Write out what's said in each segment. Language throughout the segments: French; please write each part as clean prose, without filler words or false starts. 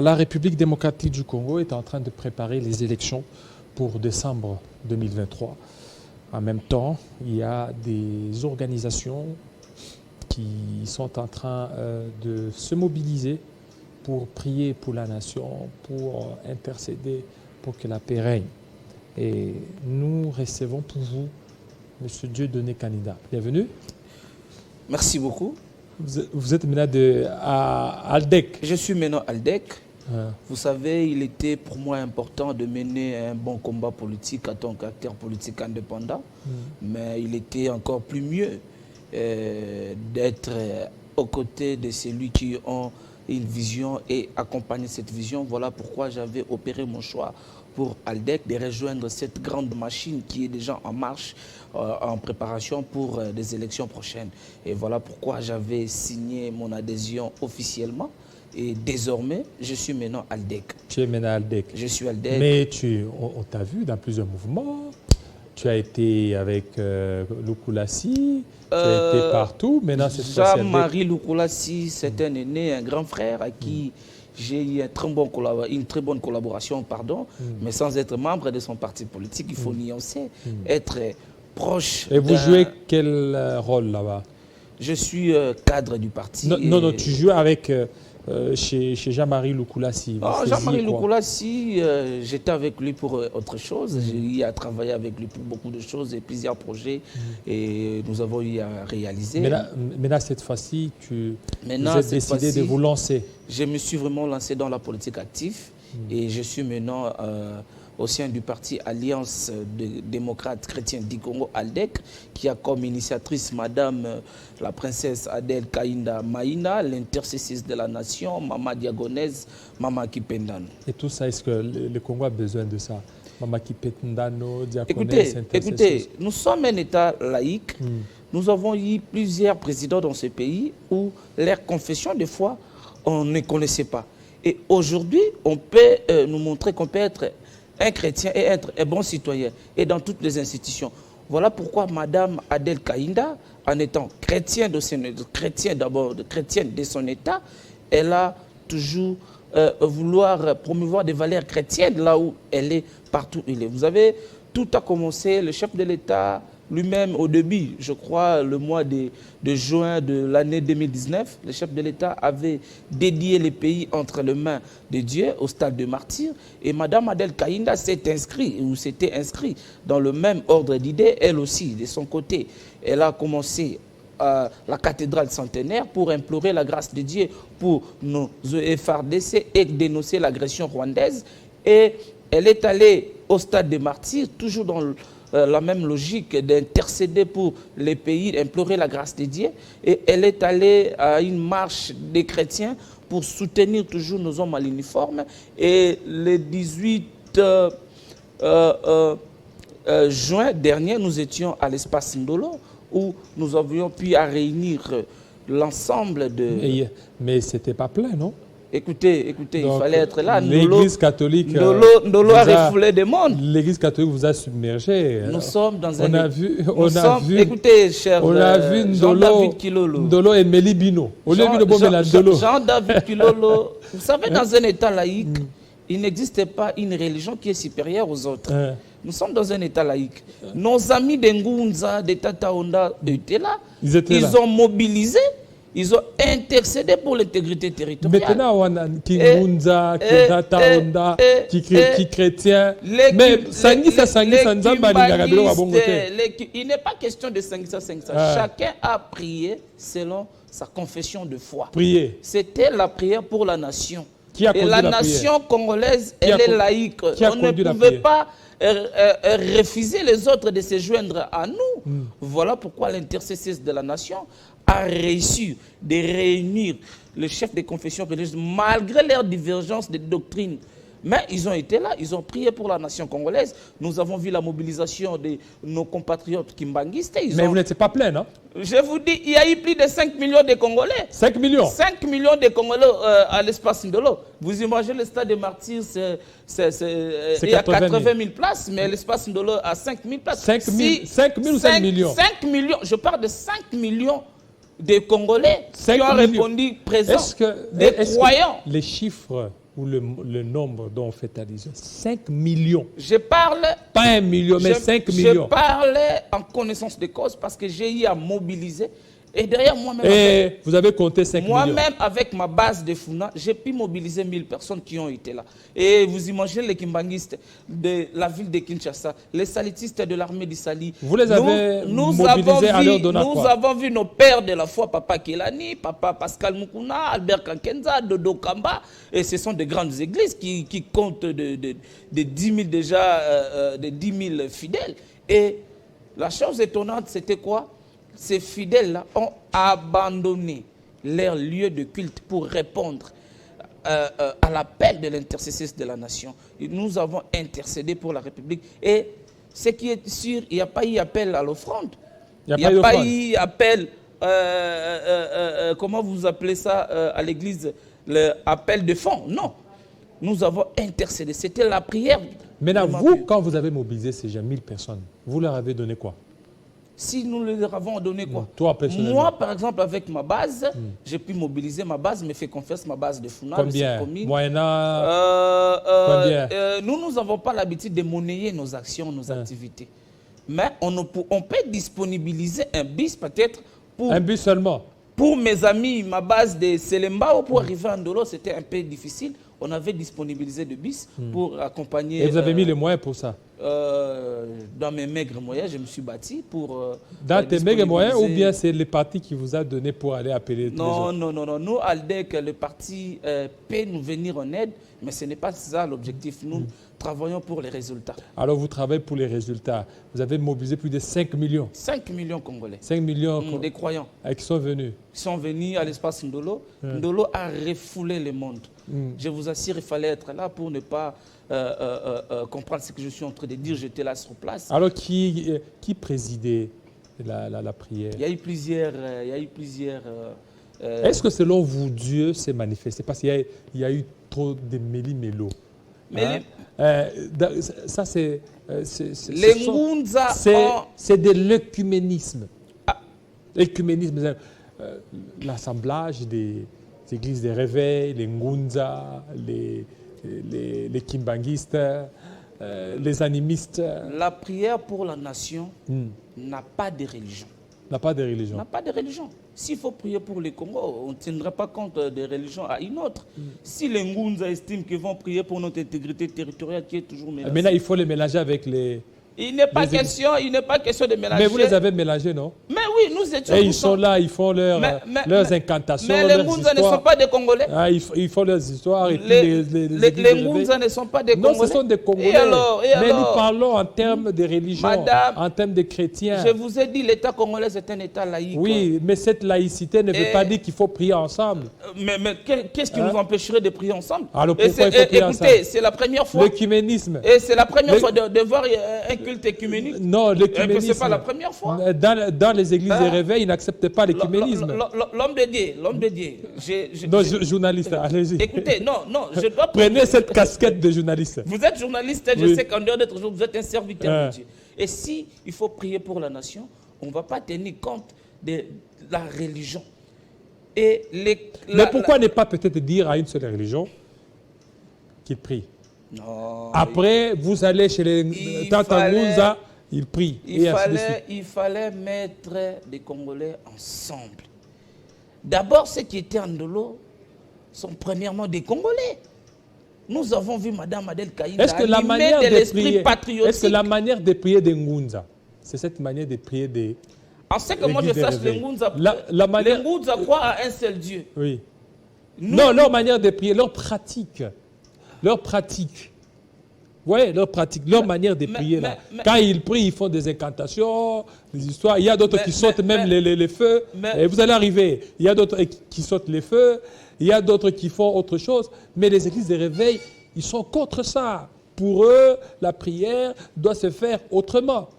la République démocratique du Congo est en train de préparer les élections pour décembre 2023. En même temps, il y a des organisations qui sont en train de se mobiliser pour prier pour la nation, pour intercéder pour que la paix règne. Et nous recevons pour vous M. Dieudonné Kanida. Bienvenue. Merci beaucoup. Vous êtes maintenant à Aldec. Je suis maintenant à Aldec. Vous savez, il était pour moi important de mener un bon combat politique en tant qu'acteur politique indépendant. Mais il était encore plus mieux d'être aux côtés de celui qui ont une vision et accompagner cette vision. Voilà pourquoi j'avais opéré mon choix pour Aldec de rejoindre cette grande machine qui est déjà en marche, en préparation pour des élections prochaines. Et voilà pourquoi j'avais signé mon adhésion officiellement. Et désormais, je suis maintenant Aldec. Tu es maintenant Aldec. Je suis Aldec. Mais on t'a vu dans plusieurs mouvements. Tu as été avec Lukulassi, tu as été partout. Jean-Marie Lukulassi, c'est un aîné, un grand frère à qui j'ai eu une très bonne collaboration, mais sans être membre de son parti politique, il faut nuancer, être proche. Et vous jouez quel rôle là-bas? Je suis cadre du parti. Non, tu joues avec chez Jean-Marie Lukulassi. Jean-Marie Lukulassi, j'étais avec lui pour autre chose. J'ai eu à travailler avec lui pour beaucoup de choses et plusieurs projets. Et nous avons eu à réaliser. Mais là cette fois-ci, vous êtes décidé de vous lancer. Je me suis vraiment lancé dans la politique active. Et je suis maintenant au sein du parti Alliance démocrate chrétienne du Congo, Aldec, qui a comme initiatrice Madame la princesse Adèle Kainda Maïna, l'intercessise de la nation, Mama Diagonèse, Mama Kipendano. Et tout ça, est-ce que le Congo a besoin de ça? Mama Kipendano, Diagonèse, écoutez, nous sommes un État laïque. Nous avons eu plusieurs présidents dans ce pays où leur confession de foi, on ne connaissait pas. Et aujourd'hui, on peut nous montrer qu'on peut être un chrétien et être un bon citoyen, et dans toutes les institutions. Voilà pourquoi Madame Adèle Kainda, en étant chrétienne d'abord, chrétienne de son État, elle a toujours vouloir promouvoir des valeurs chrétiennes là où elle est, partout où elle est. Vous avez, tout a commencé, le chef de l'État lui-même au début, je crois le mois de juin de l'année 2019, le chef de l'État avait dédié les pays entre les mains de Dieu au stade de martyr. Et Mme Adèle Kainda s'était inscrite dans le même ordre d'idées, elle aussi, de son côté. Elle a commencé la cathédrale centenaire pour implorer la grâce de Dieu pour nos FARDC et dénoncer l'agression rwandaise. Et elle est allée au stade de martyr, toujours dans la même logique d'intercéder pour les pays, d'implorer la grâce de Dieu. Et elle est allée à une marche des chrétiens pour soutenir toujours nos hommes à l'uniforme. Et le 18 juin dernier, nous étions à l'espace Ndolo où nous avions pu réunir l'ensemble de... Mais ce n'était pas plein, non? Écoutez, donc, il fallait être là. L'Église catholique Ndolo a refoulé des mondes. L'Église catholique vous a submergé. Nous sommes dans on a vu, écoutez, cher Jean-David Kilolo. Ndolo et Mélie Bino. Jean-David Kilolo. Vous savez, dans un État laïque, il n'existe pas une religion qui est supérieure aux autres. Nous sommes dans un État laïque. Nos amis de Ngunza, de Tata Onda étaient là. Ils ont mobilisé. Ils ont intercédé pour l'intégrité territoriale. Maintenant, on a Kingunza, Tata Onda, qui chrétien. Mais Sangisa, il n'est pas question de Sangisa. Chacun a prié selon sa confession de foi. Prier. C'était la prière pour la nation. Et la nation congolaise, elle est laïque. On ne pouvait pas refuser les autres de se joindre à nous. Voilà pourquoi l'intercesseur de la nation a réussi de réunir les chefs des confessions religieuses malgré leurs divergences de doctrine. Mais ils ont été là, ils ont prié pour la nation congolaise. Nous avons vu la mobilisation de nos compatriotes kimbanguistes. Mais vous n'étiez pas plein, non? Je vous dis, il y a eu plus de 5 millions de Congolais. 5 millions? 5 millions de Congolais à l'espace Ndolo. Vous imaginez le stade des martyrs, il y a 80 000 places, mais l'espace Ndolo a 5 000 places. 5 000 ou 5 millions? 5 millions, je parle de 5 millions de Congolais qui ont répondu présents, des croyants. Les chiffres ou le nombre dont on fait allusion. 5 millions. Je parle... Pas 1 million, mais 5 millions. Je parlais en connaissance de cause parce que j'ai eu à mobiliser. Et derrière moi-même... Et vous avez compté 5 millions. Moi-même, avec ma base de Funa, j'ai pu mobiliser 1000 personnes qui ont été là. Et vous imaginez les kimbanguistes de la ville de Kinshasa, les salitistes de l'armée d'Issali. Vous les avez mobilisés à leur donner quoi? Nous avons vu nos pères de la foi, Papa Kelani, Papa Pascal Mukuna, Albert Kankenza, Dodo Kamba. Et ce sont de grandes églises qui comptent de 10 000 déjà, de 10 000 fidèles. Et la chose étonnante, c'était quoi? Ces fidèles-là ont abandonné leur lieu de culte pour répondre à l'appel de l'intercesseur de la nation. Et nous avons intercédé pour la République. Et ce qui est sûr, il n'y a pas eu appel à l'offrande. Il n'y a pas eu appel, comment vous appelez ça à l'église, l'appel de fonds. Non. Nous avons intercédé. C'était la prière. Maintenant, vous, quand vous avez mobilisé ces gens, 1000 personnes, vous leur avez donné quoi? Si nous leur avons donné quoi? Toi, personnellement. Moi, par exemple, avec ma base, j'ai pu mobiliser ma base, me fait confiance ma base de Funa. Combien? Moyennant combien? Nous n'avons pas l'habitude de monnayer nos actions, nos activités. Mais on peut disponibiliser un bus peut-être pour... Un bus seulement? Pour mes amis, ma base de Selemba, ou pour arriver à Ndolo, c'était un peu difficile. On avait disponibilisé de bus pour accompagner... Et vous avez mis les moyens pour ça? Dans mes maigres moyens, je me suis bâti pour... dans tes maigres moyens ou bien c'est le parti qui vous a donné pour aller appeler tous les autres? Non. Nous, Aldec, le parti peut nous venir en aide, mais ce n'est pas ça l'objectif. Nous travaillons pour les résultats. Alors vous travaillez pour les résultats. Vous avez mobilisé plus de 5 millions. 5 millions Congolais. 5 millions des croyants. Qui sont venus. Ils sont venus à l'espace Ndolo. Ndolo a refoulé le monde. Je vous assure, il fallait être là pour ne pas comprendre ce que je suis en train de dire. J'étais là sur place. Alors qui présidait la prière? Il y a eu plusieurs... Est-ce que selon vous, Dieu s'est manifesté? Parce qu'il y a eu trop de méli-mélo. Ça, c'est... Les Ngunza... C'est de l'œcuménisme. L'œcuménisme, l'assemblage des églises des réveils, les Ngunza, les kimbanguistes, les animistes. La prière pour la nation n'a pas de religion. N'a pas de religion. N'a pas de religion. S'il faut prier pour le Congo, on ne tiendra pas compte des religions à une autre. Si les Ngunza estiment qu'ils vont prier pour notre intégrité territoriale qui est toujours menacée. Maintenant, il faut les mélanger avec les... Il n'est pas question de mélanger. Mais vous les avez mélangés, non? Mais oui, nous étions... Et ils sont là, ils font leurs incantations, mais les Ngunza ne sont pas des Congolais. Ils font leurs histoires. Et les Ngunza ne sont pas des Congolais. Non, ce sont des Congolais. Mais nous parlons en termes de religion, en termes de chrétiens. Je vous ai dit, l'État congolais, c'est un État laïque. Oui, mais cette laïcité ne veut pas dire qu'il faut prier ensemble. Mais qu'est-ce qui nous empêcherait de prier ensemble? Alors pourquoi il faut prier ensemble? Écoutez, c'est la première fois. L'œcuménisme. Et c'est la première fois de voir un culte écuménique. Non, l'œcuménisme. Ce n'est pas la première fois. Dans les églises de réveil, ils n'acceptent pas l'œcuménisme. L'homme de Dieu. Non, journaliste, allez-y. Écoutez, non, je dois... Prenez cette casquette de journaliste. Vous êtes journaliste, je sais qu'en dehors d'être journaliste, vous êtes un serviteur de Dieu. Et si il faut prier pour la nation, on ne va pas tenir compte de la religion. Mais pourquoi ne pas peut-être dire à une seule religion qu'il prie? Non. Après, vous allez chez les Tantangunza, ils prient. Il fallait mettre les Congolais ensemble. D'abord, ceux qui étaient en Ndolo sont premièrement des Congolais. Nous avons vu Mme Adel Kaïda animer de l'esprit patriotique. Est-ce que la manière de prier des Ngunza, c'est cette manière de prier des... En ce que moi je sache, les Ngunza croient à un seul Dieu. Oui. Non, leur manière de prier, leur pratique. Leur pratique. Oui, leur pratique, leur manière de prier. Quand ils prient, ils font des incantations, des histoires. Il y a d'autres qui sautent même les feux. Et vous allez arriver. Il y a d'autres qui sautent les feux. Il y a d'autres qui font autre chose. Mais les églises de réveil, ils sont contre ça. Pour eux, la prière doit se faire autrement.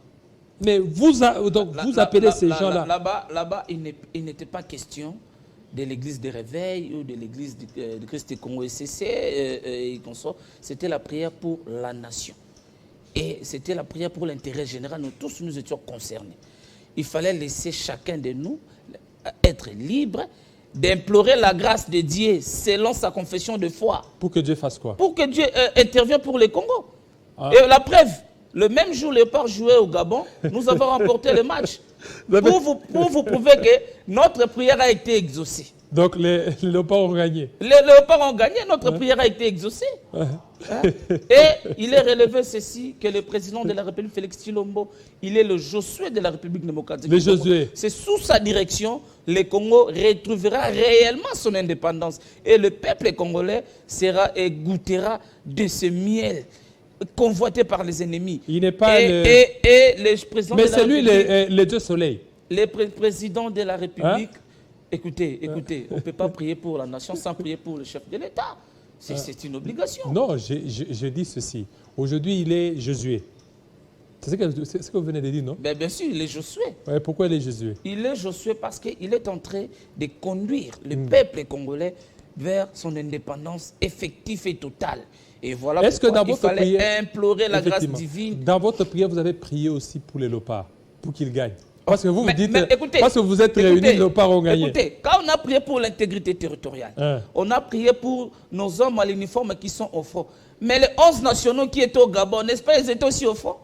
Mais vous appelez ces gens-là. Là-bas, il n'était pas question de l'église de réveil ou de l'église de Christ Congo SCC et consorts. C'était la prière pour la nation. Et c'était la prière pour l'intérêt général. Nous tous, nous étions concernés. Il fallait laisser chacun de nous être libre d'implorer la grâce de Dieu selon sa confession de foi. Pour que Dieu fasse quoi? Pour que Dieu intervienne pour les Congo. Ah. Et la preuve, le même jour, Léopard jouait au Gabon, nous avons remporté le match. Pour vous prouver que notre prière a été exaucée. Donc les Léopards ont gagné. Les Léopards ont gagné, notre prière a été exaucée. Et il est relevé ceci, que le président de la République, Félix Tshilombo, il est le Josué de la République démocratique du Congo. C'est sous sa direction, le Congo retrouvera réellement son indépendance. Et le peuple congolais sera et goûtera de ce miel convoité par les ennemis. Il n'est pas et le président mais de la c'est lui République, les deux soleils. le président de la République, écoutez, on ne peut pas prier pour la nation sans prier pour le chef de l'État. C'est une obligation. Non, je dis ceci. Aujourd'hui, il est Josué. C'est ce que vous venez de dire, non? Bien sûr, il est Josué. Ouais, pourquoi il est Josué? Il est Josué parce qu'il est en train de conduire le peuple congolais vers son indépendance effective et totale. Et voilà pourquoi il fallait implorer la grâce divine. Dans votre prière, vous avez prié aussi pour les Léopards, pour qu'ils gagnent. Parce que vous vous dites, écoutez, parce que vous êtes réunis, les Léopards ont gagné. Écoutez, quand on a prié pour l'intégrité territoriale, on a prié pour nos hommes à l'uniforme qui sont au front. Mais les 11 nationaux qui étaient au Gabon, n'est-ce pas, ils étaient aussi au front?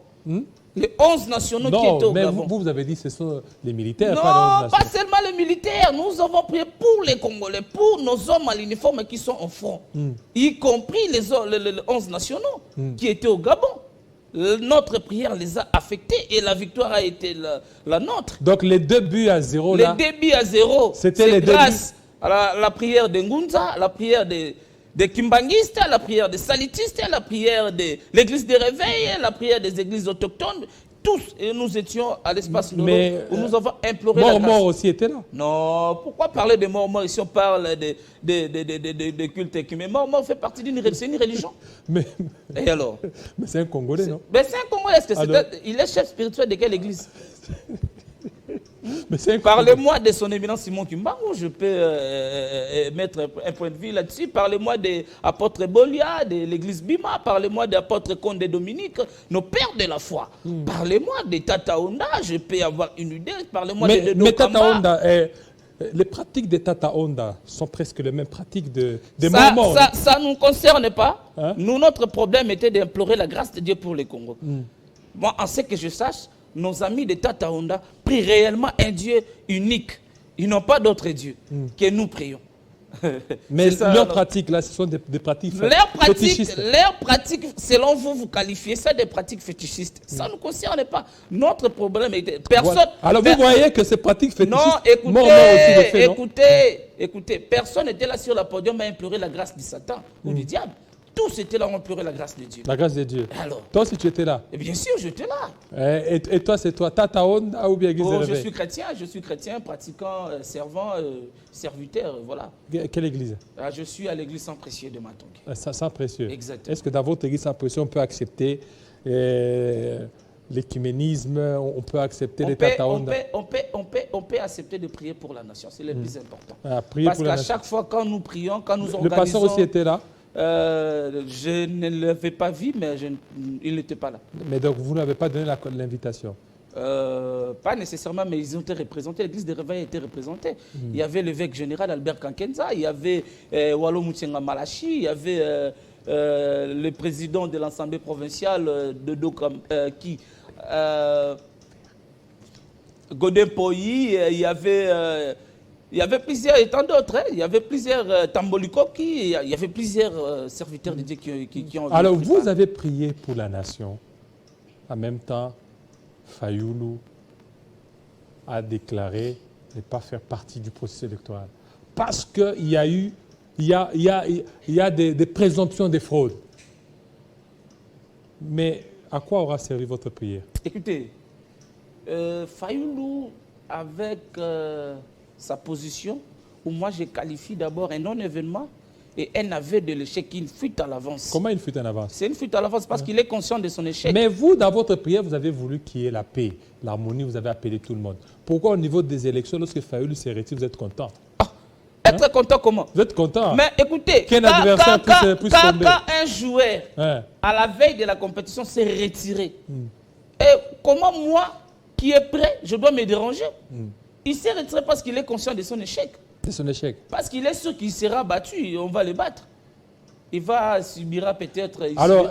Les 11 nationaux qui étaient au Gabon. Vous avez dit que ce sont les militaires, non, pas seulement les militaires. Nous avons prié pour les Congolais, pour nos hommes à l'uniforme qui sont au front, y compris les 11 nationaux qui étaient au Gabon. Notre prière les a affectés et la victoire a été la nôtre. Donc les 2 buts à 0 là. Les 2 buts à 0, c'est grâce à la prière de Ngunza, la prière de Kimbanguistes, la prière des Salitistes, la prière de l'église des réveils, la prière des églises autochtones. Tous, et nous étions à l'espace Noro où nous avons imploré la grâce. Mort aussi était là. Non, pourquoi parler de mort ici on parle de culte écuménique. Mais mort fait partie d'une religion. Et alors? Mais c'est un Congolais, non? Mais c'est un Congolais. Il est chef spirituel de quelle église? Parlez-moi de son éminence Simon Kimbangu, je peux mettre un point de vue là-dessus. Parlez-moi de l'apôtre Bolia, de l'église Bima. Parlez-moi de l'apôtre Condé Dominique, nos pères de la foi. Parlez-moi de Tata Onda, je peux avoir une idée. Parlez-moi de mais Tata Onda, les pratiques de Tata Onda sont presque les mêmes pratiques des Mormons. Ça ne nous concerne pas. Nous, notre problème était d'implorer la grâce de Dieu pour les Congo. Moi, en ce que je sache, nos amis de Tata Onda prient réellement un Dieu unique. Ils n'ont pas d'autre Dieu que nous prions. Mais leurs pratiques, là, ce sont des pratiques fétichistes. Leurs pratiques, selon vous, vous qualifiez ça des pratiques fétichistes. Ça ne nous concerne pas. Notre problème était... Personne... Voilà. Alors vous voyez que ces pratiques fétichistes... Non, écoutez, personne n'était là sur le podium à implorer la grâce du Satan ou du diable. Tous étaient là, on pleurait la grâce de Dieu. La grâce de Dieu. Alors, toi aussi, tu étais là? Et bien sûr, j'étais là. Et toi, c'est toi, Tata Onda ou bien Église des Réveils? Je suis chrétien, pratiquant, servant, serviteur, voilà. Quelle église? Je suis à l'église Saint-Précieux de Matongue. Saint-Précieux. Exactement. Est-ce que dans votre église Saint-Précieux, on peut accepter l'écuménisme, on peut accepter les Tata Onda? On peut accepter de prier pour la nation, c'est le plus important. Parce qu'à chaque fois, quand nous prions, quand nous organisons... Le pasteur aussi était là? Je ne l'avais pas vu, mais il n'était pas là. Mais donc, vous n'avez pas donné l'invitation? Pas nécessairement, mais ils ont été représentés. L'église des réveils a été représentée. Il y avait l'évêque général Albert Kankenza, il y avait Walo Moutienga Malachi, il y avait le président de l'Assemblée provinciale de Dokam, Godin Poyi, il y avait plusieurs, et tant d'autres, il y avait plusieurs Tambolikoki, il y avait plusieurs serviteurs de Dieu qui ont... Alors vous avez prié pour la nation. En même temps, Fayulu a déclaré ne pas faire partie du processus électoral. Parce qu'il y a eu, il y a des présomptions de fraude. Mais à quoi aura servi votre prière? Écoutez, Fayulu, avec... sa position, où moi je qualifie d'abord un non-événement et un aveu de l'échec, une fuite à l'avance. Comment une fuite à l'avance? C'est une fuite à l'avance parce qu'il est conscient de son échec. Mais vous, dans votre prière, vous avez voulu qu'il y ait la paix, l'harmonie, vous avez appelé tout le monde. Pourquoi au niveau des élections, lorsque Fayulu s'est retiré, vous êtes content? Être content comment? Vous êtes content? Mais écoutez, quand un joueur, à la veille de la compétition, s'est retiré, et comment moi, qui est prêt, je dois me déranger? Il s'est retiré parce qu'il est conscient de son échec. C'est son échec. Parce qu'il est sûr qu'il sera battu et on va le battre. Il subira peut-être... Alors,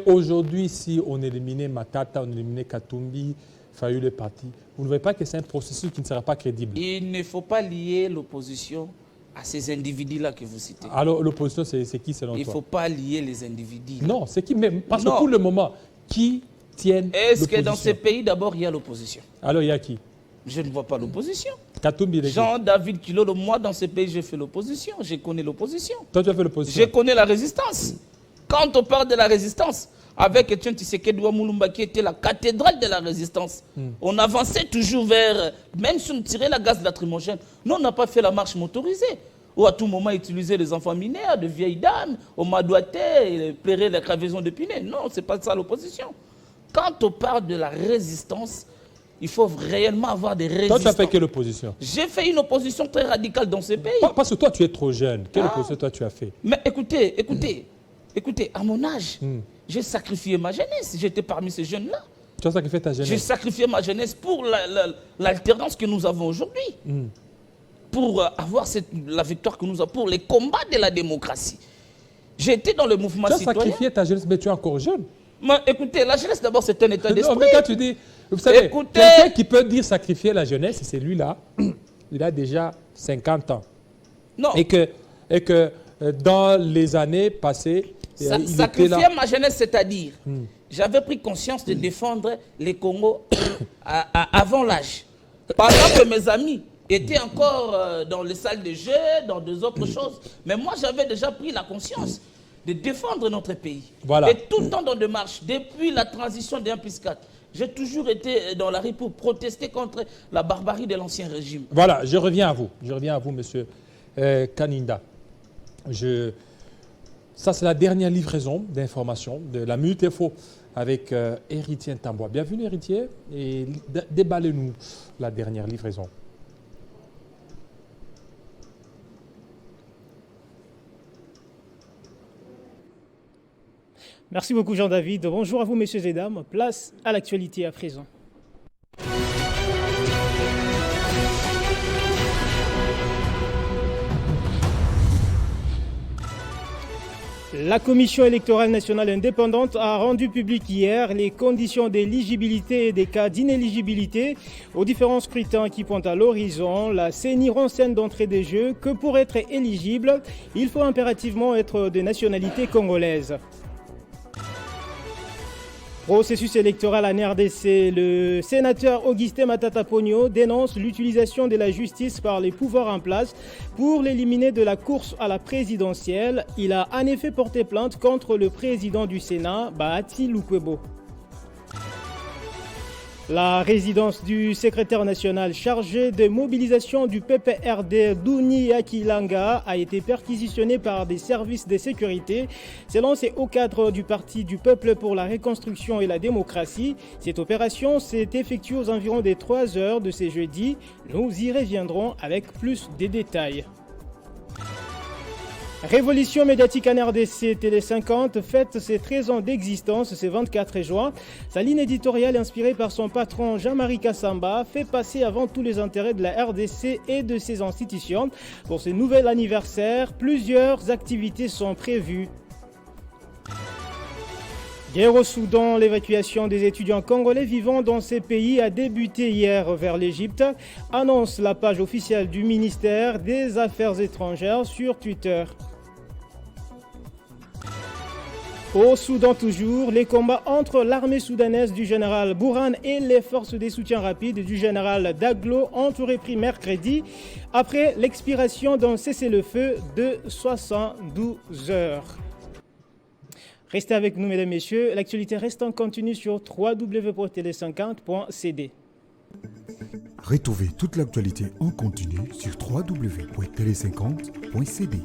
aujourd'hui, si on éliminait Matata, on éliminait Katumbi, Fayulu le parti, vous ne voyez pas que c'est un processus qui ne sera pas crédible? Il ne faut pas lier l'opposition à ces individus-là que vous citez. Alors, l'opposition, c'est qui selon toi? Il ne faut pas lier les individus. Non, c'est qui même? Parce que pour le moment, qui tiennent Est-ce que dans ces pays, d'abord, il y a l'opposition? Alors, il y a qui? Je ne vois pas l'opposition. Katumbi, Jean-David Kilolo, moi, dans ce pays, j'ai fait l'opposition. Je connais l'opposition. Toi, tu as fait l'opposition? Je connais la résistance. Quand on parle de la résistance, avec Etienne Tshisekedi Moulumba, qui était la cathédrale de la résistance, on avançait toujours vers, même si on tirait la gaz lacrymogène, nous, on n'a pas fait la marche motorisée, ou à tout moment utiliser les enfants mineurs, de vieilles dames, au madouaté, plairer la crevaison de Pinay. Non, ce n'est pas ça l'opposition. Quand on parle de la résistance, il faut réellement avoir des résistants. Toi, tu as fait quelle opposition? J'ai fait une opposition très radicale dans ce pays. Parce que toi, tu es trop jeune. Quelle opposition toi tu as fait? Mais écoutez, à mon âge, j'ai sacrifié ma jeunesse. J'étais parmi ces jeunes-là. Tu as sacrifié ta jeunesse? J'ai sacrifié ma jeunesse pour l'alternance que nous avons aujourd'hui. Pour avoir la victoire que nous avons, pour les combats de la démocratie. J'ai été dans le mouvement citoyen. Tu as sacrifié ta jeunesse, mais tu es encore jeune. Mais écoutez, la jeunesse d'abord c'est un état d'esprit. Non, mais quand tu dis, vous savez, quelqu'un qui peut dire sacrifier la jeunesse, c'est lui-là, il a déjà 50 ans. Non. Et que dans les années passées, sacrifier ma jeunesse, c'est-à-dire, j'avais pris conscience de défendre les Congos avant l'âge. Pendant que mes amis étaient encore dans les salles de jeu, dans deux autres choses. Mais moi, j'avais déjà pris la conscience de défendre notre pays. Voilà. Et tout le temps dans des marches, depuis la transition de 1+4, j'ai toujours été dans la rue pour protester contre la barbarie de l'ancien régime. Voilà, je reviens à vous. Je reviens à vous, monsieur Kaninda. Ça, c'est la dernière livraison d'informations de la Minute Info avec Héritier Ntambois. Bienvenue, Héritier, et déballez-nous la dernière livraison. Merci beaucoup Jean-David. Bonjour à vous messieurs et dames. Place à l'actualité à présent. La Commission électorale nationale indépendante a rendu public hier les conditions d'éligibilité et des cas d'inéligibilité aux différents scrutins qui pointent à l'horizon. La CENI renseigne d'entrée des jeux que pour être éligible, il faut impérativement être de nationalité congolaise. Processus électoral en RDC, le sénateur Augustin Matata Pogno dénonce l'utilisation de la justice par les pouvoirs en place pour l'éliminer de la course à la présidentielle. Il a en effet porté plainte contre le président du Sénat, Bahati Lukwebo. La résidence du secrétaire national chargé de mobilisation du PPRD Douni Akilanga a été perquisitionnée par des services de sécurité. Selon ces hauts cadres du Parti du Peuple pour la Reconstruction et la Démocratie, cette opération s'est effectuée aux environs des 3 heures de ce jeudi. Nous y reviendrons avec plus de détails. Révolution médiatique en RDC, Télé 50 fête ses 13 ans d'existence ce 24 juin. Sa ligne éditoriale inspirée par son patron Jean-Marie Kassamba fait passer avant tout les intérêts de la RDC et de ses institutions. Pour ce nouvel anniversaire, plusieurs activités sont prévues. Guerre au Soudan, l'évacuation des étudiants congolais vivant dans ces pays a débuté hier vers l'Égypte, annonce la page officielle du ministère des Affaires étrangères sur Twitter. Au Soudan toujours, les combats entre l'armée soudanaise du général Bourhan et les forces de soutien rapide du général Daglo ont repris mercredi après l'expiration d'un cessez-le-feu de 72 heures. Restez avec nous, mesdames et messieurs. L'actualité reste en continu sur www.tele50.cd. Retrouvez toute l'actualité en continu sur www.tele50.cd.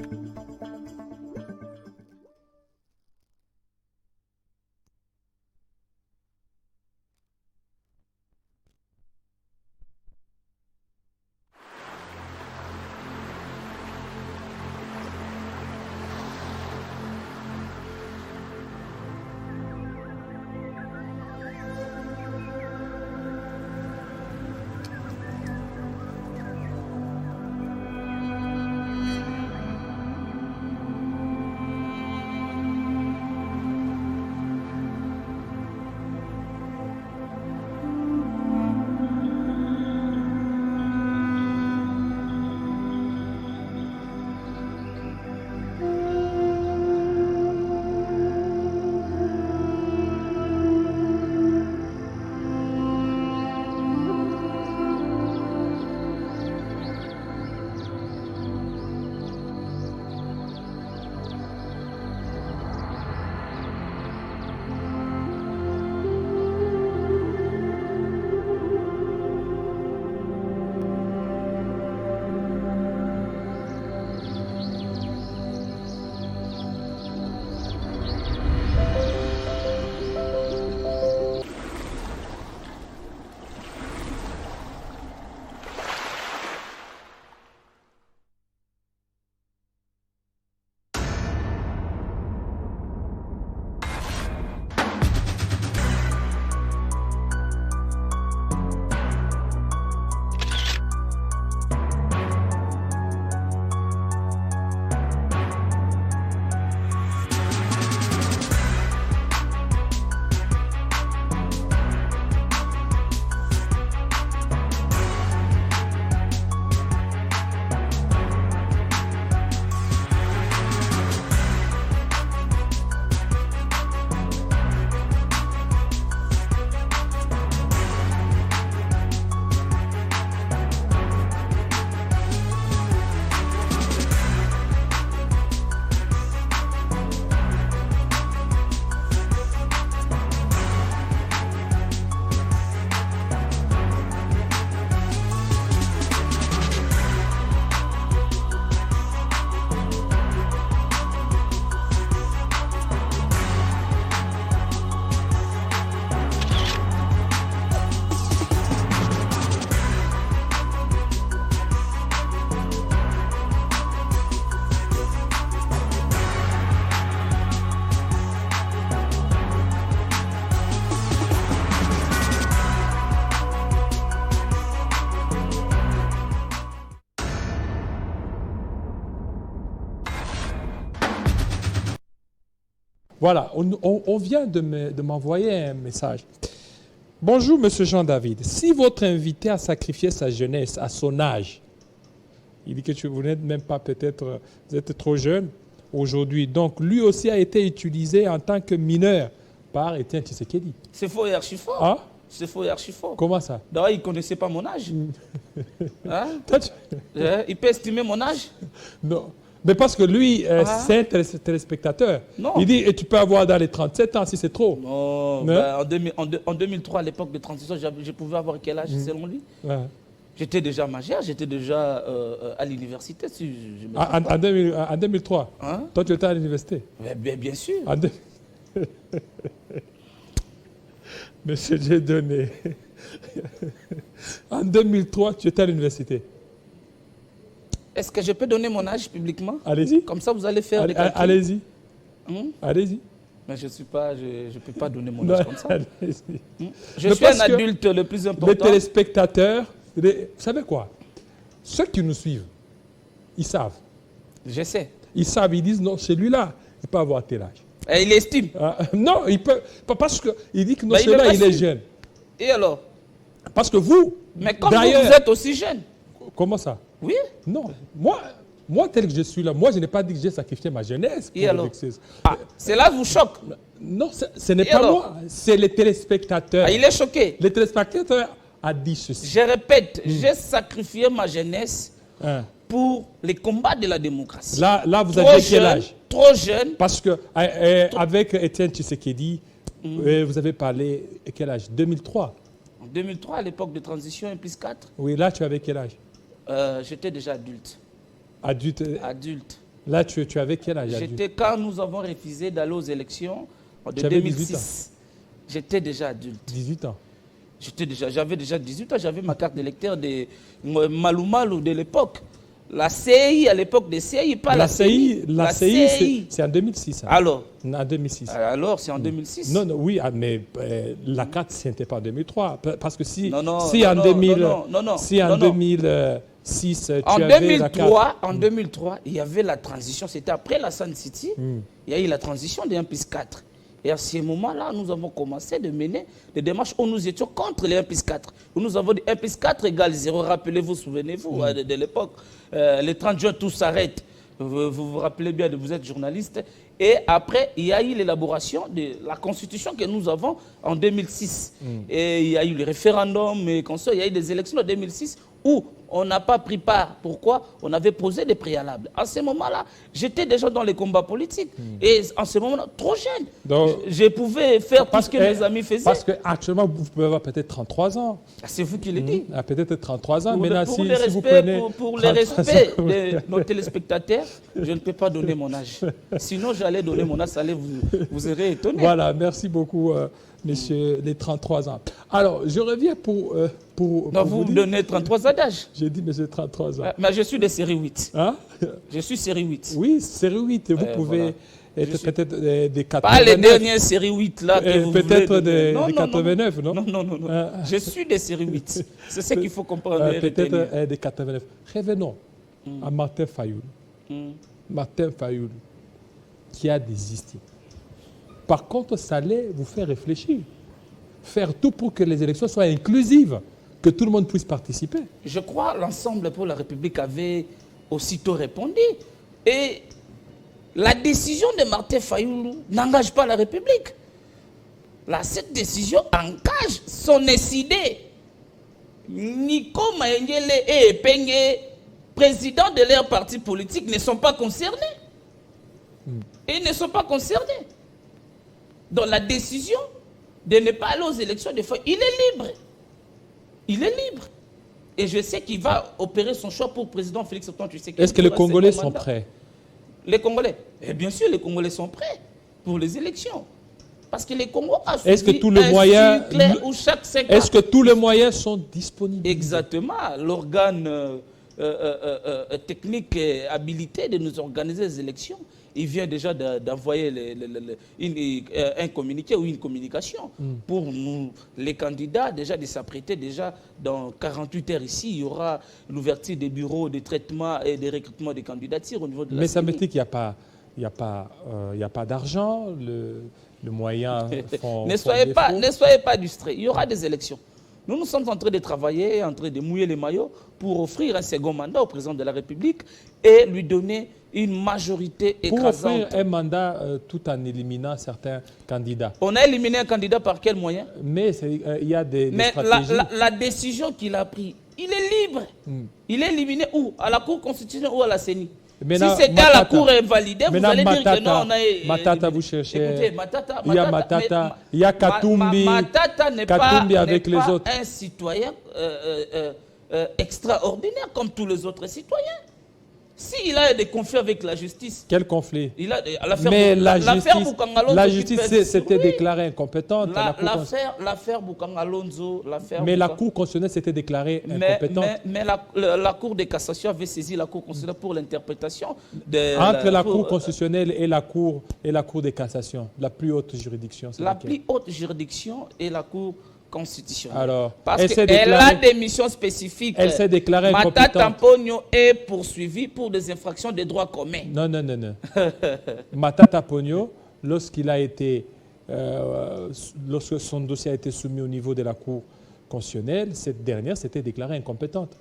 Voilà, on vient de m'envoyer un message. Bonjour, monsieur Jean-David. Si votre invité a sacrifié sa jeunesse à son âge, il dit que vous n'êtes même pas peut-être, vous êtes trop jeune aujourd'hui. Donc, lui aussi a été utilisé en tant que mineur par Étienne Tshisekedi. C'est faux et archi faux. Ah? C'est faux et archi faux. Comment ça? D'ailleurs, il ne connaissait pas mon âge. Hein? Il peut estimer mon âge? Non. Mais parce que lui, c'est un téléspectateur. Non. Il dit, et tu peux avoir dans les 37 ans si c'est trop. Non. Ben, en 2003, à l'époque de transition, je pouvais avoir quel âge selon lui? Ouais. J'étais déjà majeur, j'étais déjà à l'université. Si je me En 2003, hein? Toi tu étais à l'université? Bien sûr. Monsieur Dieudonné, en 2003, tu étais à l'université. Est-ce que je peux donner mon âge publiquement? Allez-y. Comme ça, vous allez faire des calculs. Allez-y. Allez-y. Mais je ne peux pas donner mon âge comme ça. Je Mais suis un adulte le plus important. Les téléspectateurs, vous savez quoi? Ceux qui nous suivent, ils savent. Je sais. Ils savent, ils disent non, celui-là, il peut avoir tel âge. Et il estime. Non, il peut, parce qu'il dit que non, celui-là, il est jeune. Et alors? Parce que vous, mais comme vous êtes aussi jeune. Comment ça? Oui. Non, moi tel que je suis là, moi je n'ai pas dit que j'ai sacrifié ma jeunesse. Et alors? Cela vous choque? Non, ce n'est pas moi, c'est les téléspectateurs. Il est choqué. Les téléspectateurs a dit ceci. Je répète, j'ai sacrifié ma jeunesse pour les combats de la démocratie. Là vous avez quel âge? Trop jeune. Parce que avec Étienne Tshisekedi, vous avez parlé quel âge? 2003. En 2003, à l'époque de transition, 1+4. Oui, là tu avais quel âge? J'étais déjà adulte. Adulte. Là tu avais quel âge? J'étais quand nous avons refusé d'aller aux élections en 2006. J'étais déjà adulte. 18 ans. J'avais déjà 18 ans, j'avais ma carte d'électeur de Malumalu de l'époque. La CI, à l'époque des CI, pas la CI. La CI, c'est en 2006. Hein. Alors? En 2006. Alors, c'est en 2006. Non, oui, mais la carte, ce n'était pas en 2003. Parce que si en 2006, tu avais la carte... En 2003, il y avait la transition. C'était après la Sun City. Il y a eu la transition de 1+4. Et à ce moment-là, nous avons commencé de mener des démarches où nous étions contre les 1+4. Où nous avons dit 1+4 égale 0. Rappelez-vous, souvenez-vous de l'époque. Les 30 juin, tout s'arrête. Vous vous rappelez bien, vous êtes journaliste. Et après, il y a eu l'élaboration de la constitution que nous avons en 2006. Et il y a eu le référendum, et il y a eu des élections en 2006 où on n'a pas pris part. Pourquoi? On avait posé des préalables. À ce moment-là, j'étais déjà dans les combats politiques. Et en ce moment-là, trop jeune. Donc, je pouvais faire tout ce que mes amis faisaient. Parce qu'actuellement, vous pouvez avoir peut-être 33 ans. C'est vous qui le dites. Peut-être 33 ans. Pour mais là, pour si vous prenez le respect de nos téléspectateurs, je ne peux pas donner mon âge. Sinon, j'allais donner mon âge, vous serez étonné. Voilà, merci beaucoup, messieurs, les 33 ans. Alors, je reviens pour non, vous me donnez 33 ans d'âge. J'ai dit, monsieur, 33 ans. Mais je suis de série 8. Hein? Je suis série 8. Oui, série 8. Vous pouvez être peut-être des 89. Pas les dernières séries 8 là que vous peut-être des 89, non? Non. Je suis des séries 8. C'est ce qu'il faut comprendre. Peut-être des 89. Revenons à Martin Fayoulou. Martin Fayoulou, qui a désisté. Par contre, ça allait vous faire réfléchir. Faire tout pour que les élections soient inclusives, que tout le monde puisse participer. Je crois que l'Ensemble pour la République avait aussitôt répondu. Et la décision de Martin Fayoulou n'engage pas la République. Là, cette décision engage son idée. Nico Maengele et Penge, présidents de leur parti politique, ne sont pas concernés. Ils ne sont pas concernés. Dans la décision de ne pas aller aux élections, des fois, il est libre. Il est libre. Et je sais qu'il va opérer son choix pour le président Félix Antoine Tshisekedi. Est-ce que les Congolais sont prêts? Les Congolais? Et bien sûr, les Congolais sont prêts pour les élections. Parce que les Congos ont suivi est-ce que tous les moyens, où chaque 5 ans. Est-ce que tous les moyens sont disponibles? Exactement. L'organe technique et habilité de nous organiser les élections, il vient déjà d'envoyer un communiqué ou une communication pour nous, les candidats, déjà de s'apprêter. Déjà dans 48 heures ici, il y aura l'ouverture des bureaux de traitement et de recrutement des candidatures au niveau de la Mais ça me dit qu'il n'y n'y a pas d'argent, le moyen font ne soyez pas distraits, il y aura des élections. Nous sommes en train de travailler, en train de mouiller les maillots pour offrir un second mandat au président de la République et lui donner une majorité écrasante. Pour offrir un mandat tout en éliminant certains candidats. On a éliminé un candidat par quel moyen? Mais il y a des stratégies. La décision qu'il a prise, il est libre. Il est éliminé où? À la Cour constitutionnelle ou à la CENI? Si c'était à la Cour invalidée, vous allez dire que non, on a... Matata, vous cherchez. Écoutez, il y a Matata, il y a Katumbi. Matata n'est Katumbi avec les autres. Un citoyen extraordinaire comme tous les autres citoyens. S'il a des conflits avec la justice... Quel conflit? Mais la justice s'était déclarée incompétente. L'affaire Boukangalonzo... Mais la Cour constitutionnelle s'était déclarée incompétente. Mais la Cour de cassation avait saisi la Cour constitutionnelle pour l'interprétation de... Entre la Cour constitutionnelle et la Cour de cassation, la plus haute juridiction, c'est la plus haute juridiction est la Cour constitutionnelle. Alors, parce qu'elle a des missions spécifiques. Elle s'est déclarée incompétente. Matata Ponyo est poursuivi pour des infractions de droit commun. Non. Matata Ponyo, lorsque son dossier a été soumis au niveau de la Cour constitutionnelle, cette dernière s'était déclarée incompétente.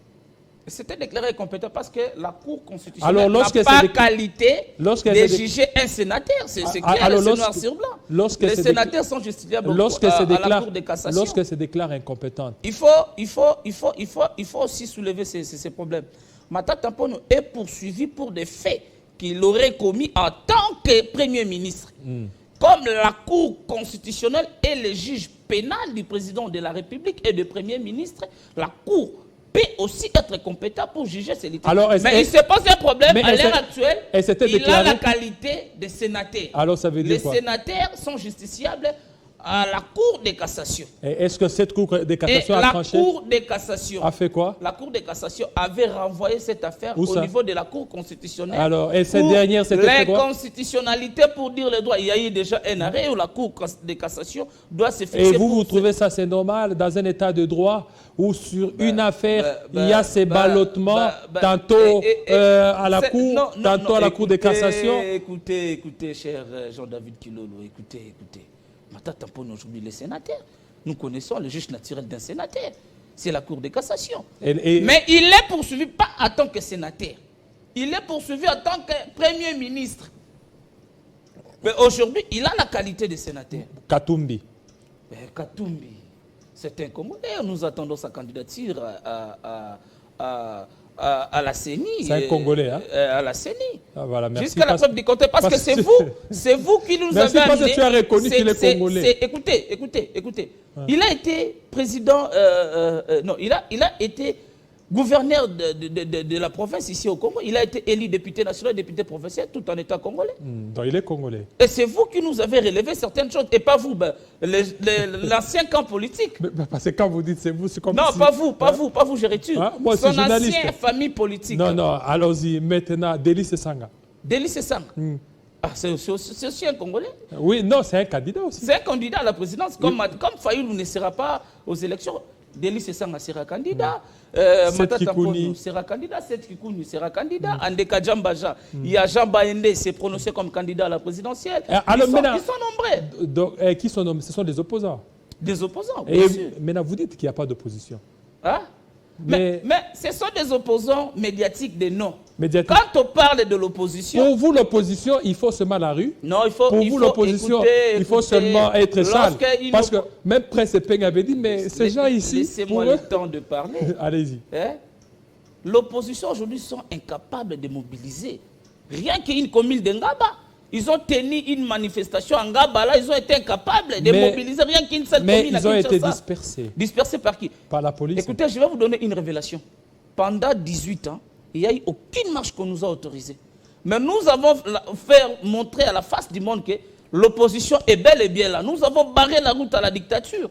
C'était déclaré incompétent parce que la Cour constitutionnelle n'a pas qualité de juger un sénateur. C'est clair, c'est noir sur blanc. Les sénateurs sont justiciables à la Cour de cassation. Lorsqu'elle se déclare incompétente. Il faut aussi soulever ces problèmes. Matata Ponyo est poursuivi pour des faits qu'il aurait commis en tant que Premier ministre. Comme la Cour constitutionnelle est le juge pénal du président de la République et du Premier ministre, la Cour peut aussi être compétent pour juger ces litiges. Mais il se pose un problème à l'heure actuelle. Il a la qualité de sénateur. Alors ça veut dire quoi? Les sénateurs sont justiciables à la Cour de cassation. Est-ce que cette Cour de cassation a tranché? La Cour de cassation a fait quoi? La Cour de cassation avait renvoyé cette affaire au niveau de la Cour constitutionnelle. Alors, et cette dernière, c'était fait quoi? L'inconstitutionnalité pour dire le droit. Il y a eu déjà un arrêt où la Cour de cassation doit se fixer. Et vous trouvez ça c'est normal dans un état de droit où sur une affaire, il y a ces ballottements, tantôt à la Cour, tantôt à la Cour de cassation? Écoutez, cher Jean-David Kilolo, écoutez. Matata Ponyo aujourd'hui les sénateurs. Nous connaissons le juge naturel d'un sénateur. C'est la Cour de cassation. Mais il est poursuivi pas en tant que sénateur. Il est poursuivi en tant que Premier ministre. Mais aujourd'hui, il a la qualité de sénateur. Katumbi. Katumbi, c'est un Congolais. Nous attendons sa candidature à la CENI. C'est un Congolais, hein? À la CENI. Ah, voilà, jusqu'à la preuve du contraire. Parce que c'est vous qui nous avez amené. Parce que tu as reconnu qu'il est Congolais. Écoutez. Ouais. Il a été président... non, il a été gouverneur de la province ici au Congo. Il a été élu député national, député provincial, tout en étant congolais. Donc il est congolais. Et c'est vous qui nous avez relevé certaines choses, et pas vous, l'ancien camp politique. Mais parce que quand vous dites c'est vous, c'est comme non, si... pas vous, j'ai reçu. Moi, son ancienne famille politique. Non, allons-y, maintenant, Délice Sanga. Délice Sanga. C'est aussi un Congolais. Oui, non, c'est un candidat aussi. C'est un candidat à la présidence. Comme Fayoulou ne sera pas aux élections, Délice Sanga sera candidat. Matata Ponyo sera candidat, Seth Kikuni sera candidat, Andeka Djambaja, il y a Jean Baende s'est prononcé comme candidat à la présidentielle. Ils sont nombreux. Donc, qui sont nombreux? Ce sont des opposants. Des opposants, bien sûr. Maintenant, vous dites qu'il n'y a pas d'opposition. Hein? Mais ce sont des opposants médiatiques de nom. Quand on parle de l'opposition... Pour vous, l'opposition, il faut se mettre à la rue. Non, il faut... Pour vous, l'opposition, il faut seulement être sale. Parce que même Prince Peng avait dit, mais ces gens ici... Laissez-moi le temps de parler. Allez-y. L'opposition, aujourd'hui, sont incapables de mobiliser. Rien qu'une commune de Ngaba. Ils ont tenu une manifestation en Ngaba, là, ils ont été incapables de mobiliser rien qu'une seule commune. Mais ils ont été dispersés. Dispersés par qui? Par la police. Écoutez, je vais vous donner une révélation. Pendant 18 ans, il n'y a eu aucune marche qu'on nous a autorisée. Mais nous avons fait montrer à la face du monde que l'opposition est bel et bien là. Nous avons barré la route à la dictature.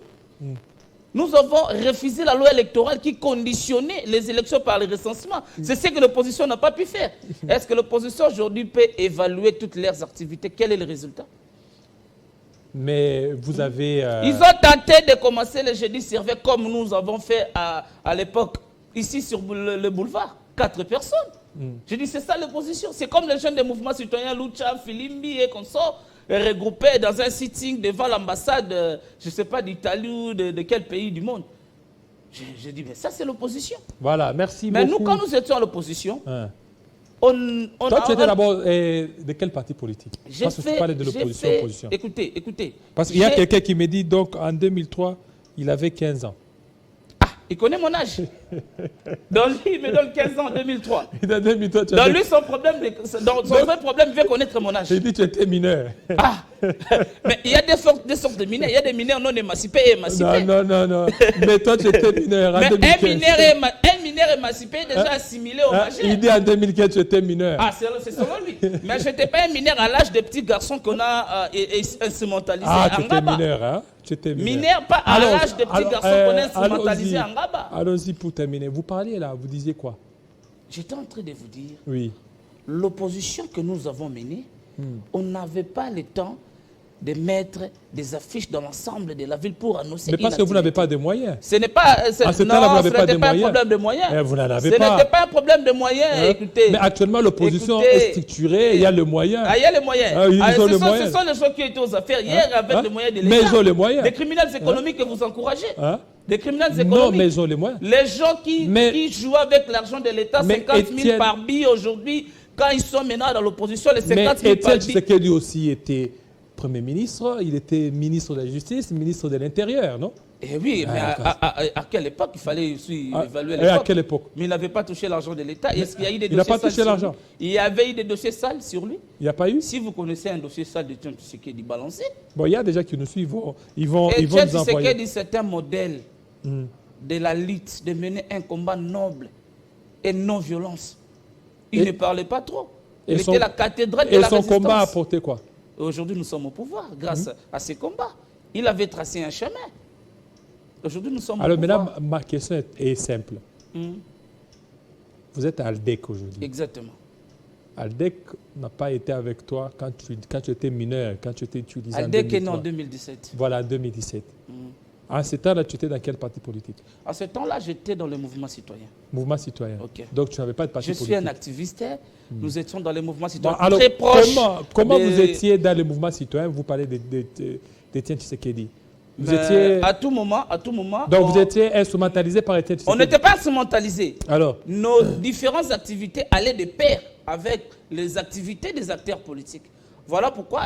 Nous avons refusé la loi électorale qui conditionnait les élections par le recensement. C'est ce que l'opposition n'a pas pu faire. Est-ce que l'opposition aujourd'hui peut évaluer toutes leurs activités? Quel est le résultat? Mais vous avez... Ils ont tenté de commencer le jeudi serveur comme nous avons fait à l'époque, ici sur le boulevard. 4 personnes. Je dis, c'est ça l'opposition. C'est comme les jeunes des mouvements citoyens, Lucha, Filimbi et consorts, regroupés dans un sitting devant l'ambassade, je ne sais pas, d'Italie ou de quel pays du monde. Je dis, mais ça, c'est l'opposition. Voilà, merci mais beaucoup. Mais nous, quand nous étions à l'opposition, toi, tu étais d'abord de quel parti politique? Parce que tu parlais de l'opposition. Écoutez. Parce qu'il y a quelqu'un qui me dit, donc, en 2003, il avait 15 ans. Il connaît mon âge. Dans lui, il me donne 15 ans en 2003. Dans 2003, dans lui, son vrai problème, il veut connaître mon âge. Il dit que tu étais mineur. Mais il y a des sortes de mineurs. Il y a des mineurs non émancipés et émancipés. Non. Mais toi, tu étais mineur en 2015. Un mineur émancipé est déjà assimilé au majeur. Il dit en 2015, tu étais mineur. C'est selon lui. Mais je n'étais pas un mineur à l'âge des petits garçons qu'on a instrumentalisés en tu étais mineur, hein? Mineur, pas à l'âge des petits garçons qu'on a instrumentalisés en Gaba. Allons-y pour terminer. Vous parliez là, vous disiez quoi? J'étais en train de vous dire, oui, l'opposition que nous avons menée, on n'avait pas le temps de mettre des affiches dans l'ensemble de la ville pour annoncer. Mais parce que vous n'avez pas de moyens. Ce n'est pas, ce n'était pas un problème de moyens. Vous n'en avez pas. Ce n'était pas un problème de moyens. Écoutez, mais actuellement, l'opposition est structurée, il y a le moyen. Il y a les moyens. Ce sont les gens qui étaient aux affaires hier avec les moyens de l'État. Mais ils ont les moyens. Des criminels économiques que vous encouragez. Des criminels économiques. Non, mais ils ont les moyens. Les gens qui jouent avec l'argent de l'État, 50 000 par billet aujourd'hui, quand ils sont maintenant dans l'opposition, les 50 000 par billet. Mais Étienne Tshisekedi aussi était Premier ministre, il était ministre de la Justice, ministre de l'Intérieur, non? Eh oui, mais à quelle époque il fallait aussi évaluer l'époque? À quelle époque? Mais il n'avait pas touché l'argent de l'État. Est-ce qu'il y a eu des dossiers sales? Il n'a pas touché l'argent. Il y avait eu des dossiers sales sur lui? Il n'y a pas eu? Si vous connaissez un dossier sale de Étienne Tshisekedi, balancé. Bon, il y a des gens qui nous suivent, ils vont nous envoyer. Étienne Tshisekedi, c'est un modèle de la lutte, de mener un combat noble et non-violence. Il ne parlait pas trop. Il était la cathédrale de la résistance. Et son combat a apporté quoi? Aujourd'hui, nous sommes au pouvoir grâce à ces combats. Il avait tracé un chemin. Aujourd'hui, nous sommes au pouvoir. Alors maintenant, ma question est simple. Vous êtes à Aldec aujourd'hui. Exactement. Aldec n'a pas été avec toi quand tu étais mineur, quand tu étais utilisé en 2003. Aldec est né en 2017. Voilà, en 2017. En ce temps-là, tu étais dans quel parti politique? En ce temps-là, j'étais dans le mouvement citoyen. Mouvement citoyen. Okay. Donc, tu n'avais pas de parti politique. Je suis un activiste. Nous étions dans le mouvement citoyen. Bon, alors, très proche. Comment vous étiez dans le mouvement citoyen? Vous parlez d'Étienne Tshisekedi. Vous étiez... À tout moment. Donc, vous étiez instrumentalisé par Étienne Tshisekedi? On n'était pas instrumentalisé. Alors? Nos différentes activités allaient de pair avec les activités des acteurs politiques. Voilà pourquoi,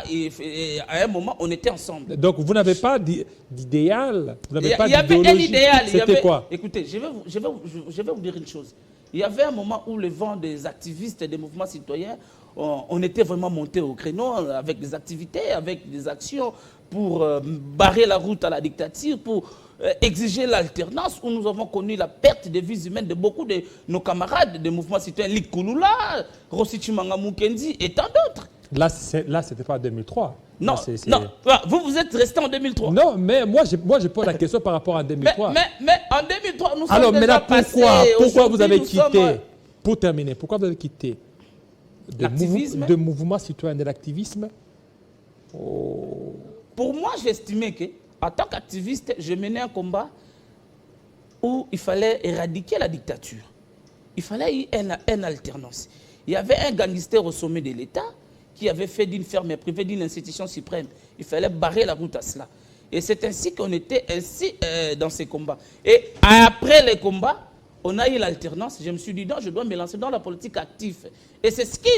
à un moment, on était ensemble. Donc, vous n'avez pas d'idéal? Vous n'avez pas d'idéologie? Il y avait un idéal. C'était quoi? Écoutez, je vais vous dire une chose. Il y avait un moment où le vent des activistes et des mouvements citoyens, on était vraiment monté au créneau avec des activités, avec des actions pour barrer la route à la dictature, pour exiger l'alternance, où nous avons connu la perte de vies humaines de beaucoup de nos camarades des mouvements citoyens, Lik Kouloula, Rossi Chimanga Mukendi et tant d'autres. Là, ce n'était pas en 2003. Non, non. Vous êtes resté en 2003. Non, mais moi, je pose la question par rapport à 2003. Mais en 2003, nous sommes alors, déjà passés. Pourquoi vous avez quitté, pour terminer, pourquoi vous avez quitté de mouvement citoyen, de l'activisme? Pour moi, j'estimais qu'en tant qu'activiste, je menais un combat où il fallait éradiquer la dictature. Il fallait une alternance. Il y avait un gangster au sommet de l'État qui avait fait d'une ferme privée, d'une institution suprême. Il fallait barrer la route à cela. Et c'est ainsi qu'on était dans ces combats. Et après les combats, on a eu l'alternance. Je me suis dit, non, je dois me lancer dans la politique active. Et c'est ce qui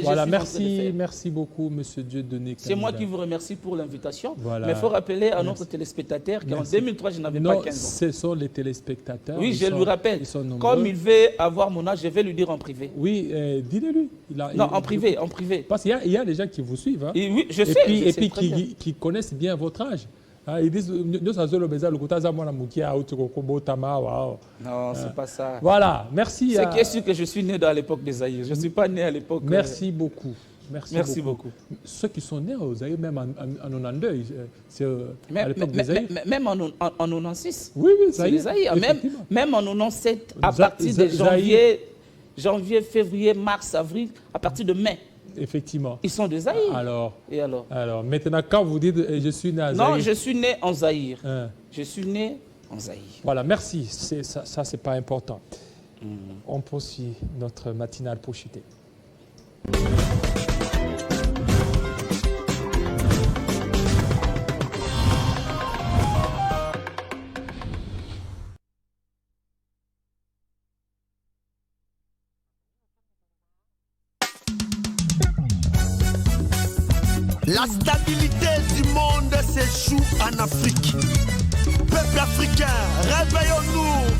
voilà, merci beaucoup, M. Dieudonné. C'est moi qui vous remercie pour l'invitation. Voilà. Mais il faut rappeler à notre téléspectateur qu'en 2003, je n'avais pas 15 ans. Ce sont les téléspectateurs. Oui, je lui rappelle. Comme il veut avoir mon âge, je vais lui dire en privé. Oui, dis-le-lui. Non, en privé, en privé. Parce qu'il y a des gens qui vous suivent. Hein. Et oui, je sais. Et puis qui connaissent bien votre âge. Ils disent non, c'est pas ça. Voilà, merci. C'est qui est sûr que je suis né dans l'époque des Zaïre. Je ne suis pas né à l'époque. Merci beaucoup. Merci beaucoup. Ceux qui sont nés aux Zaïre, même en 92, c'est à l'époque des Zaïre. Même en 96. Oui, c'est les Zaïre. Même en 97, à partir de janvier, février, mars, avril, à partir de mai. Effectivement. Ils sont des Zaïre. Alors, maintenant, quand vous dites je suis né en Zaïre... Non, je suis né en Zaïre. Je suis né en Zaïre. Voilà, merci. Ça c'est pas important. on poursuit notre matinale pour chuter. La stabilité du monde s'échoue en Afrique. Peuple africain, réveillons-nous.